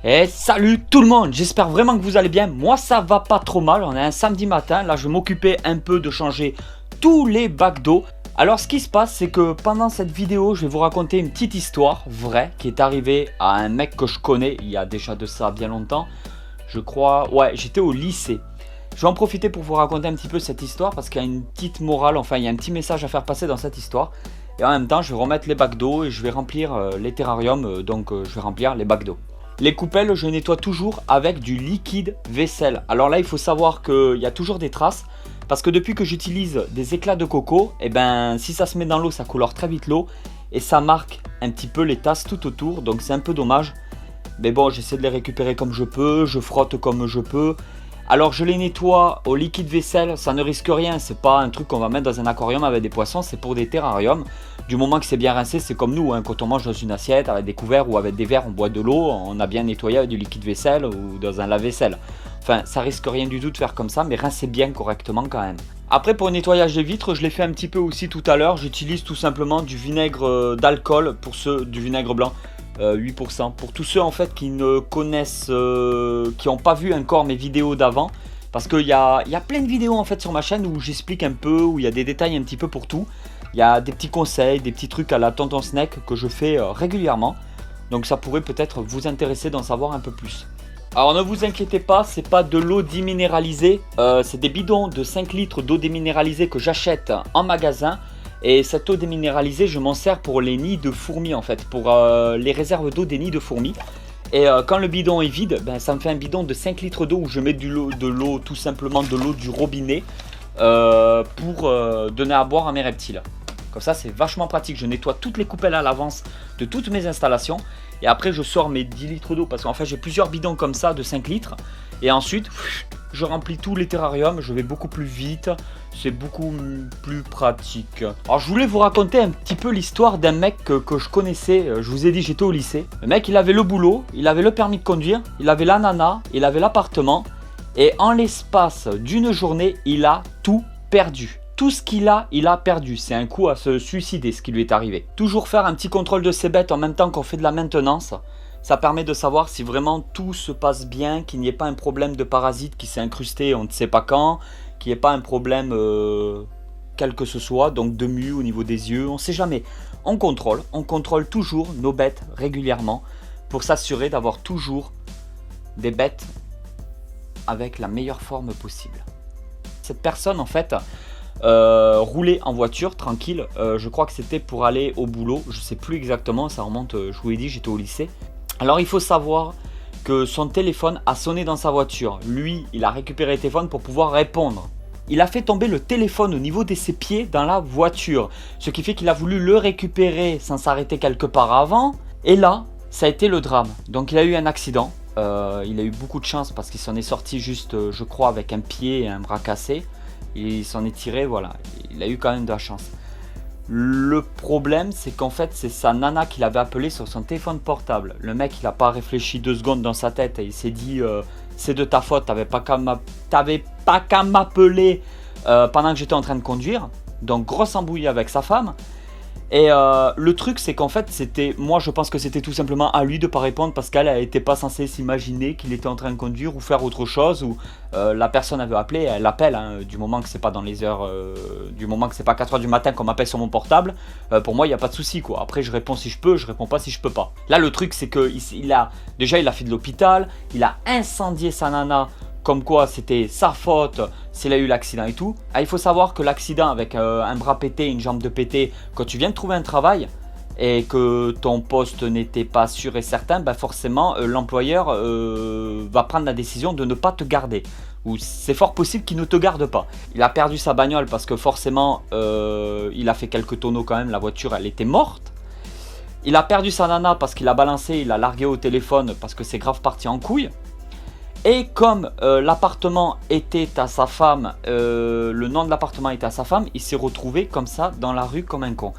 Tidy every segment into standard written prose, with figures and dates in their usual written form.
Et salut tout le monde, j'espère vraiment que vous allez bien. Moi ça va pas trop mal, on est un samedi matin, là je vais m'occuper un peu de changer tous les bacs d'eau. Alors ce qui se passe c'est que pendant cette vidéo je vais vous raconter une petite histoire vraie qui est arrivée à un mec que je connais il y a déjà de ça bien longtemps. Je crois, ouais, j'étais au lycée. Je vais en profiter pour vous raconter un petit peu cette histoire parce qu'il y a une petite morale, enfin il y a un petit message à faire passer dans cette histoire. Et en même temps je vais remettre les bacs d'eau et je vais remplir les terrariums, donc je vais remplir les bacs d'eau. Les coupelles, je nettoie toujours avec du liquide vaisselle. Alors là, il faut savoir qu'il y a toujours des traces. Parce que depuis que j'utilise des éclats de coco, et ben, si ça se met dans l'eau, ça colore très vite l'eau. Et ça marque un petit peu les tasses tout autour. Donc c'est un peu dommage. Mais bon, j'essaie de les récupérer comme je peux. Je frotte comme je peux. Alors je les nettoie au liquide vaisselle, ça ne risque rien, c'est pas un truc qu'on va mettre dans un aquarium avec des poissons, c'est pour des terrariums. Du moment que c'est bien rincé, c'est comme nous, hein, quand on mange dans une assiette avec des couverts ou avec des verres, on boit de l'eau, on a bien nettoyé avec du liquide vaisselle ou dans un lave-vaisselle. Enfin, ça risque rien du tout de faire comme ça, mais rincez bien correctement quand même. Après pour le nettoyage des vitres, je l'ai fait un petit peu aussi tout à l'heure, j'utilise tout simplement du vinaigre d'alcool, pour ceux du vinaigre blanc. 8%. Pour tous ceux en fait qui ne connaissent, qui n'ont pas vu encore mes vidéos d'avant, parce qu'il y a plein de vidéos en fait sur ma chaîne où j'explique un peu, où il y a des détails un petit peu pour tout. Il y a des petits conseils, des petits trucs à la Tonton Snake que je fais régulièrement. Donc ça pourrait peut-être vous intéresser d'en savoir un peu plus. Alors ne vous inquiétez pas, c'est pas de l'eau déminéralisée, c'est des bidons de 5 litres d'eau déminéralisée que j'achète en magasin. Et cette eau déminéralisée, je m'en sers pour les nids de fourmis en fait, pour les réserves d'eau des nids de fourmis. Et quand le bidon est vide, ben, ça me fait un bidon de 5 litres d'eau où je mets de l'eau, tout simplement de l'eau du robinet pour donner à boire à mes reptiles. Comme ça, c'est vachement pratique. Je nettoie toutes les coupelles à l'avance de toutes mes installations. Et après, je sors mes 10 litres d'eau parce qu'en fait, j'ai plusieurs bidons comme ça de 5 litres. Et ensuite, je remplis tous les terrariums. Je vais beaucoup plus vite. C'est beaucoup plus pratique. Alors je voulais vous raconter un petit peu l'histoire d'un mec que je connaissais. Je vous ai dit j'étais au lycée. Le mec il avait le boulot, il avait le permis de conduire, il avait la nana, il avait l'appartement. Et en l'espace d'une journée, il a tout perdu. Tout ce qu'il a, il a perdu. C'est un coup à se suicider ce qui lui est arrivé. Toujours faire un petit contrôle de ses bêtes en même temps qu'on fait de la maintenance. Ça permet de savoir si vraiment tout se passe bien, qu'il n'y ait pas un problème de parasite qui s'est incrusté on ne sait pas quand. Qu'il n'y ait pas un problème quel que ce soit, donc de mue au niveau des yeux, on ne sait jamais. On contrôle toujours nos bêtes régulièrement pour s'assurer d'avoir toujours des bêtes avec la meilleure forme possible. Cette personne en fait roulait en voiture tranquille, je crois que c'était pour aller au boulot, je ne sais plus exactement, ça remonte, je vous l'ai dit, j'étais au lycée. Alors il faut savoir que son téléphone a sonné dans sa voiture. Lui, il a récupéré le téléphone pour pouvoir répondre. Il a fait tomber le téléphone au niveau de ses pieds dans la voiture. Ce qui fait qu'il a voulu le récupérer sans s'arrêter quelque part avant. Et là, ça a été le drame. Donc il a eu un accident. Il a eu beaucoup de chance parce qu'il s'en est sorti juste, je crois, avec un pied et un bras cassés. Il s'en est tiré, voilà. Il a eu quand même de la chance. Le problème, c'est qu'en fait, c'est sa nana qui l'avait appelé sur son téléphone portable. Le mec, il n'a pas réfléchi 2 secondes dans sa tête et il s'est dit c'est de ta faute, t'avais pas qu'à m'appeler pendant que j'étais en train de conduire. Donc, grosse embrouille avec sa femme. Et le truc, c'est qu'en fait, moi je pense que c'était tout simplement à lui de ne pas répondre parce qu'elle n'était pas censée s'imaginer qu'il était en train de conduire ou faire autre chose. Ou la personne avait appelé, elle appelle, hein, du moment que c'est pas dans les heures, du moment que c'est pas 4h du matin qu'on m'appelle sur mon portable, pour moi il n'y a pas de souci quoi. Après je réponds si je peux, je réponds pas si je peux pas. Là le truc c'est que il a fait de l'hôpital, il a incendié sa nana. Comme quoi c'était sa faute s'il a eu l'accident et tout. Ah, il faut savoir que l'accident avec un bras pété, une jambe de pété, quand tu viens de trouver un travail et que ton poste n'était pas sûr et certain, bah forcément l'employeur va prendre la décision de ne pas te garder. Ou c'est fort possible qu'il ne te garde pas. Il a perdu sa bagnole parce que forcément il a fait quelques tonneaux quand même, la voiture elle était morte. Il a perdu sa nana parce qu'il a balancé, il a largué au téléphone parce que c'est grave parti en couille. Et comme l'appartement était à sa femme, le nom de l'appartement était à sa femme, il s'est retrouvé comme ça dans la rue comme un con.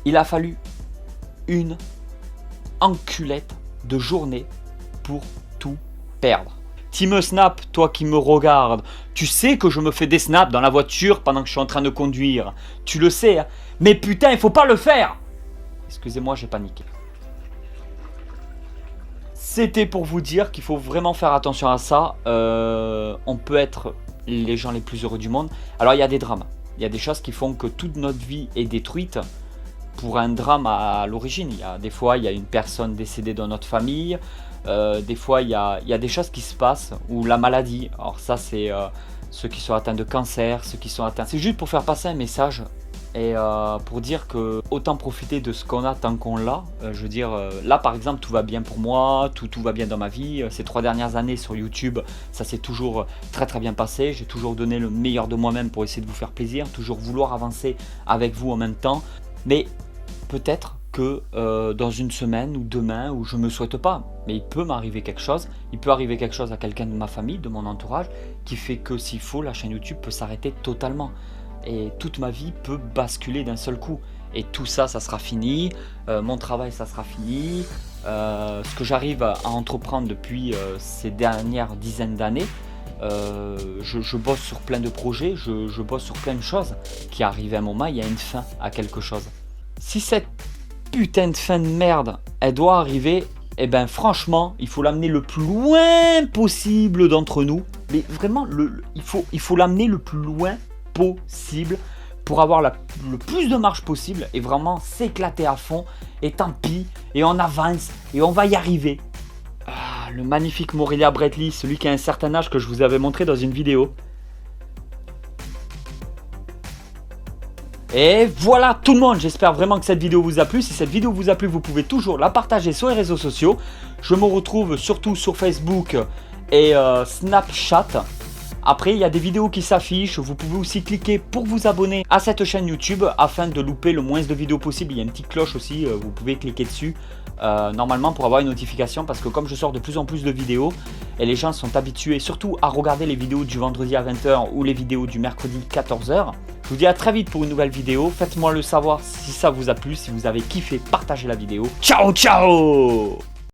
Il a fallu une enculette de journée pour tout perdre. Team Snap, toi qui me regardes, tu sais que je me fais des snaps dans la voiture pendant que je suis en train de conduire. Tu le sais, hein, mais putain, il faut pas le faire. Excusez-moi, j'ai paniqué. C'était pour vous dire qu'il faut vraiment faire attention à ça. On peut être les gens les plus heureux du monde. Alors il y a des drames, il y a des choses qui font que toute notre vie est détruite pour un drame à l'origine. Des fois il y a une personne décédée dans notre famille, des fois il y a des choses qui se passent, ou la maladie. Alors ça c'est ceux qui sont atteints de cancer, ceux qui sont atteints... C'est juste pour faire passer un message. Et pour dire que autant profiter de ce qu'on a tant qu'on l'a. Je veux dire, là par exemple tout va bien pour moi, tout va bien dans ma vie. Ces 3 dernières années sur YouTube, ça s'est toujours très bien passé. J'ai toujours donné le meilleur de moi-même pour essayer de vous faire plaisir, toujours vouloir avancer avec vous en même temps. Mais peut-être que dans une semaine ou demain, ou je me souhaite pas, mais il peut m'arriver quelque chose. Il peut arriver quelque chose à quelqu'un de ma famille, de mon entourage, qui fait que s'il faut, la chaîne YouTube peut s'arrêter totalement. Et toute ma vie peut basculer d'un seul coup. Et tout ça, ça sera fini. Mon travail, ça sera fini. Ce que j'arrive à entreprendre depuis ces dernières dizaines d'années, je bosse sur plein de projets, je bosse sur plein de choses qui arrivent à un moment, il y a une fin à quelque chose. Si cette putain de fin de merde, elle doit arriver, eh ben franchement, il faut l'amener le plus loin possible d'entre nous. Mais vraiment, il faut l'amener le plus loin possible pour avoir le plus de marge possible et vraiment s'éclater à fond. Et tant pis, et on avance et on va y arriver. Ah, le magnifique Morelia Bretli, celui qui a un certain âge que je vous avais montré dans une vidéo. Et voilà tout le monde, j'espère vraiment que cette vidéo vous a plu. Si cette vidéo vous a plu, vous pouvez toujours la partager sur les réseaux sociaux. Je me retrouve surtout sur Facebook et Snapchat. Après, il y a des vidéos qui s'affichent. Vous pouvez aussi cliquer pour vous abonner à cette chaîne YouTube afin de louper le moins de vidéos possible. Il y a une petite cloche aussi, vous pouvez cliquer dessus normalement pour avoir une notification, parce que comme je sors de plus en plus de vidéos et les gens sont habitués surtout à regarder les vidéos du vendredi à 20 h ou les vidéos du mercredi 14 h. Je vous dis à très vite pour une nouvelle vidéo. Faites-moi le savoir si ça vous a plu, si vous avez kiffé, partagez la vidéo. Ciao ciao!